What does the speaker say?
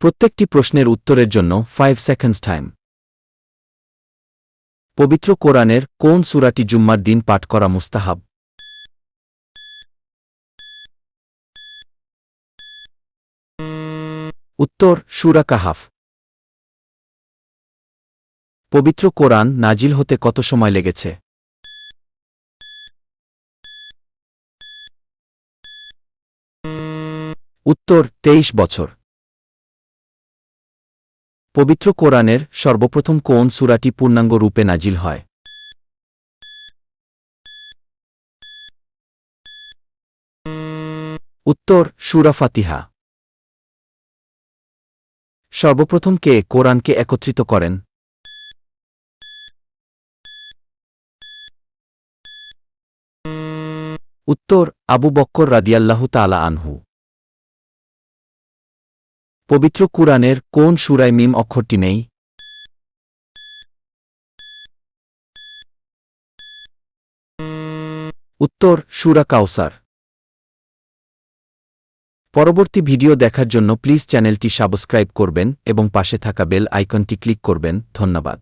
প্রত্যেকটি প্রশ্নের উত্তরের জন্য 5 সেকেন্ডস টাইম। পবিত্র কোরআনের কোন সূরাটি জুম্মার দিন পাঠ করা মুস্তাহাব? উত্তর সূরা কাহাফ। পবিত্র কোরআন নাজিল হতে কত সময় লেগেছে? উত্তর 23 বছর। পবিত্র কোরআনের সর্বপ্রথম কোন সূরাটি পূর্ণাঙ্গ রূপে নাজিল হয়? উত্তর সূরা ফাতিহা। সর্বপ্রথম কে কোরআনকে একত্রিত করেন? উত্তর আবু বক্কর রাদিয়াল্লাহু তাআলা আনহু। পবিত্র কুরআনের কোন সূরায় মিম অক্ষরটি নেই? উত্তর সূরা কাউসার। পরবর্তী ভিডিও দেখার জন্য প্লিজ চ্যানেলটি সাবস্ক্রাইব করবেন এবং পাশে থাকা বেল আইকনটি ক্লিক করবেন। ধন্যবাদ।